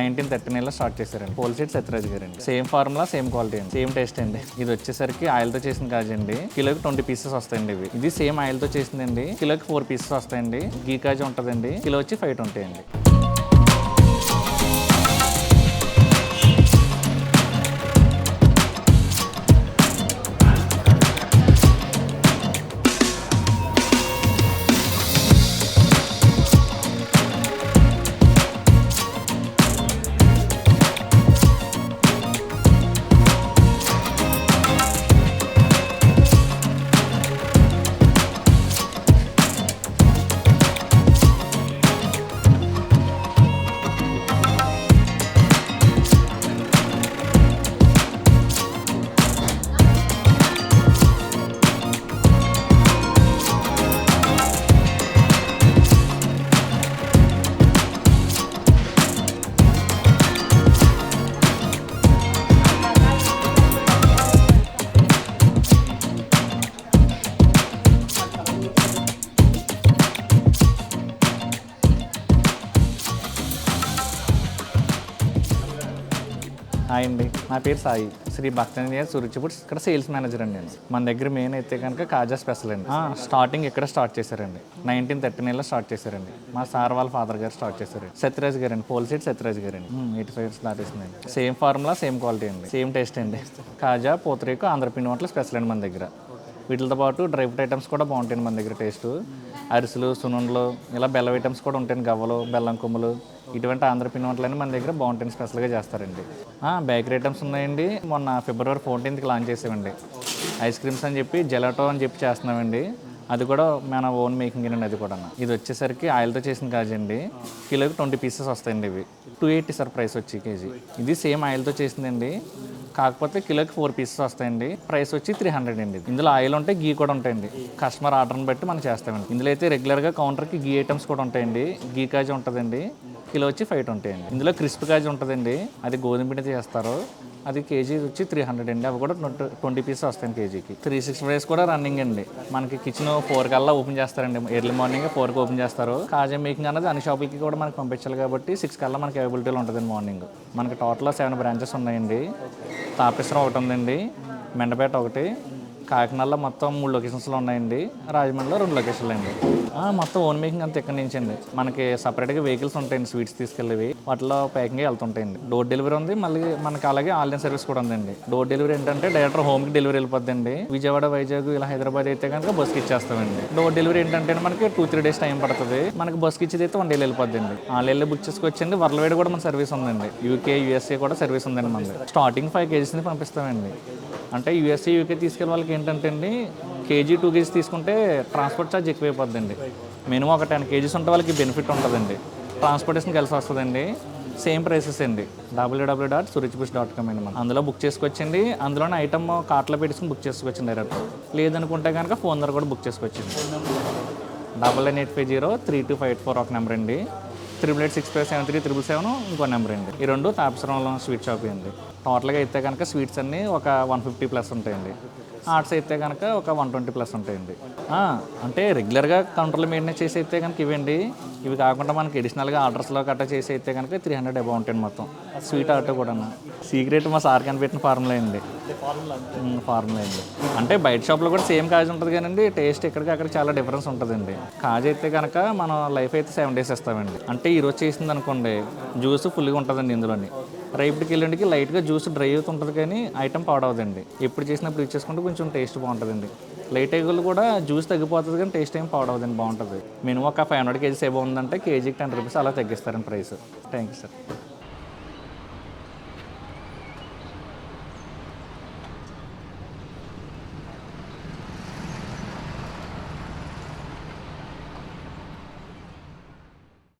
1939లో start చేశారండి. పోల్సెట్ సత్యరాజ్ గారండి. Same formula same quality అండి, సేమ్ టేస్ట్ అండి. ఇది వచ్చేసరికి ఆయిల్తో చేసిన కాజండి. కిలోకి 20 పీసెస్ వస్తాయండి. ఇది సేమ్ ఆయిల్తో చేసిందండి. కిలోకి 4 పీసెస్ వస్తాయండి. గీ కాజు ఉంటుందండి. కిలో వచ్చి 520 అండి. హాయ్ అండి, నా పేరు సాయి. శ్రీ భక్తాంజనేయ సురుచిపూడి ఇక్కడ సేల్స్ మేనేజర్ అండి నేను. మన దగ్గర మెయిన్ అయితే కనుక కాజా స్పెషల్ అండి. స్టార్టింగ్ ఇక్కడ స్టార్ట్ చేశారండి. 1939లో స్టార్ట్ చేశారండి. మా సార్ వాళ్ళ ఫాదర్ గారు స్టార్ట్ చేశారండి. సత్యరాజ్ గారు అండి, పోల్సెట్ సత్యరాజ్ గారు అండి. 85 ఇయర్స్ దాటేసిందండి. సేమ్ ఫార్ములా సేమ్ క్వాలిటీ అండి, సేమ్ టేస్ట్ అండి. కాజా, పూతరేకు, ఆంధ్రపిండి వంటలు స్పెషల్ అండి మన దగ్గర. వీటితో పాటు డ్రై ఫ్రూట్ ఐటమ్స్ కూడా బాగుంటాయండి మన దగ్గర. టేస్ట్ అరిసెలు, సున్నుండలు, ఇలా బెల్లం ఐటమ్స్ కూడా ఉంటాయండి. గవ్వలు, బెల్లం కొమ్ములు, ఇటువంటి ఆంధ్రపిండి వంటలన్నీ మన దగ్గర బాగుంటాయి, స్పెషల్గా చేస్తారండి. బేకరీ ఐటమ్స్ ఉన్నాయండి. మొన్న ఫిబ్రవరి 14th లాంచ్ చేసామండి. ఐస్ క్రీమ్స్ అని చెప్పి జెలాటో అని చెప్పి చేస్తున్నామండి. అది కూడా మన ఓన్ మేకింగ్ అండి. అది కూడా ఇది వచ్చేసరికి ఆయిల్తో చేసిన కాజండి. కిలోకి 20 పీసెస్ వస్తాయండి. ఇవి 280 సార్ ప్రైస్ వచ్చి కేజీ. ఇది సేమ్ ఆయిల్తో చేసిందండి. కాకపోతే కిలోకి 4 పీసెస్ వస్తాయండి. ప్రైస్ వచ్చి 300 అండి. ఇందులో ఆయిల్ ఉంటాయి, గీ కూడా ఉంటాయండి. కస్టమర్ ఆర్డర్ని బట్టి మనం చేస్తామండి. ఇందులో అయితే రెగ్యులర్గా కౌంటర్కి గీ ఐటమ్స్ కూడా ఉంటాయండి. గీ కాజు ఉంటుందండి. కిలో వచ్చి 520 అండి. ఇందులో క్రిస్ప్ కాజు ఉంటుందండి. అది గోధుమ పిండి చేస్తారు. అది కేజీ వచ్చి 300 అండి. అవి కూడా 20 పీసెస్ వస్తాయి కేజీకి. 365 డేస్ కూడా రన్నింగ్ అండి. మనకి కిచెన్ 4 కల్లా ఓపెన్ చేస్తారండి. ఎర్లీ మార్నింగ్ 4కి ఓపెన్ చేస్తారు. కాజా మేకింగ్ అనేది అన్ని షాపులకి కూడా మనకి పంపించాలి కాబట్టి 6 కల్లా మనకి అవైలబిలిటీలో ఉంటుందండి మార్నింగ్. మనకి టోటల్ 7 బ్రాంచెస్ ఉన్నాయండి. తాపేశ్వరం ఒకటి ఉందండి, మెండపేట ఒకటి, కాకినాడలో మొత్తం 3 లొకేషన్స్లో ఉన్నాయండి. రాజమండ్రిలో 2 లొకేషన్లు అండి. మొత్తం ఓన్ మేకింగ్ అంతా ఇక్కడి నుంచి అండి. మనకి సపరేట్గా వెహికల్స్ ఉంటాయండి, స్వీట్స్ తీసుకెళ్ళేవి. వాటిలో ప్యాకింగ్ వెళ్తుంటాయండి. డోర్ డెలివరీ ఉంది. మళ్ళీ మనకి అలాగే ఆన్లైన్ సర్వీస్ కూడా ఉందండి. డోర్ డెలివరీ ఏంటంటే డైరెక్ట్ హోమ్కి డెలివరీ వెళ్ళిపోద్దండి. విజయవాడ, వైజాగ్, ఇలా హైదరాబాద్ అయితే కనుక బస్కి ఇచ్చేస్తామండి. డోర్ డెలివరీ ఏంటంటే మనకి 2-3 డేస్ టైం పడుతుంది. మనకి బస్కి ఇచ్చేది అయితే 1 డే వెళ్ళిపోద్దండి. ఆన్లైన్లో బుక్ చేసుకొచ్చండి. వరల్డ్ కూడా మన సర్వీస్ ఉందండి. యూకే, యూఎస్ఏ కూడా సర్వీస్ ఉందండి మనది. స్టార్టింగ్ 5 కేజీస్ని పంపిస్తామండి. అంటే యూఎస్ఏ, యూకే తీసుకెళ్ళే వాళ్ళకి ఏంటంటే అండి, కేజీ 2 కేజీస్ తీసుకుంటే ట్రాన్స్పోర్ట్ ఛార్జ్ ఎక్కువైపోద్దండి. మినిమం ఒక 10 కేజీస్ ఉంటే వాళ్ళకి బెనిఫిట్ ఉంటుందండి. ట్రాన్స్పోర్టేషన్ కలిసి వస్తుందండి. సేమ్ ప్రైసెస్ అండి. www.surichbush.com అండి. మనం అందులో బుక్ చేసుకోవచ్చండి. అందులోనే ఐటమ్ కార్ట్లో పెట్టుకుని బుక్ చేసుకోవచ్చండి డైరెక్ట్. లేదనుకుంటే కనుక ఫోన్ ద్వారా కూడా బుక్ చేసుకోవచ్చండి. 9985032584 ఒక నెంబర్ అండి. 8886573777 ఇంకో నెంబర్ అండి. ఈ 2 తాపేశ్వరంలో స్వీట్ షాప్ అండి. టోటల్గా అయితే కనుక స్వీట్స్ అన్నీ ఒక 150+ ఉంటాయండి. ఆర్ట్స్ అయితే కనుక ఒక 120+ ఉంటాయండి. అంటే రెగ్యులర్గా కౌంటర్లో మెయింటెనెన్స్ చేసి అయితే కనుక ఇవ్వండి. ఇవి కాకుండా మనకి అడిషనల్గా ఆర్డర్స్లో కట్ట చేసి అయితే కనుక 300 అబౌవ్ ఉంటాయండి మొత్తం. స్వీట్ ఆటో కూడా సీక్రెట్ మా సార్ కనిపెట్టిన ఫార్ములా అండి. ఫార్ములా అండి. అంటే బయట షాప్లో కూడా సేమ్ కాజు ఉంటుంది కానీ టేస్ట్ ఎక్కడికి అక్కడ చాలా డిఫరెన్స్ ఉంటుందండి. కాజు అయితే కనుక మనం లైఫ్ అయితే 7 days ఇస్తామండి. అంటే ఈరోజు చేసింది అనుకోండి, జ్యూస్ ఫుల్గా ఉంటుందండి. ఇందులోని రేపటికి వెళ్ళండికి లైట్గా జ్యూస్ డ్రై అవుతుంటుంది కానీ ఐటమ్ పాడవదండి. ఎప్పుడు చేసినప్పుడు ఇచ్చేసుకుంటే కొంచెం టేస్ట్ బాగుంటుందండి. లైట్ ఎగులు కూడా జ్యూస్ తగ్గిపోతుంది కానీ టేస్ట్ ఏం పాడవదండి, బాగుంటుంది. మినిమం ఒక 500 kgs ఏమో ఉందంటే కేజీకి 10 రూపీస్ అలా తగ్గిస్తారండి ప్రైస్. Thank you sir.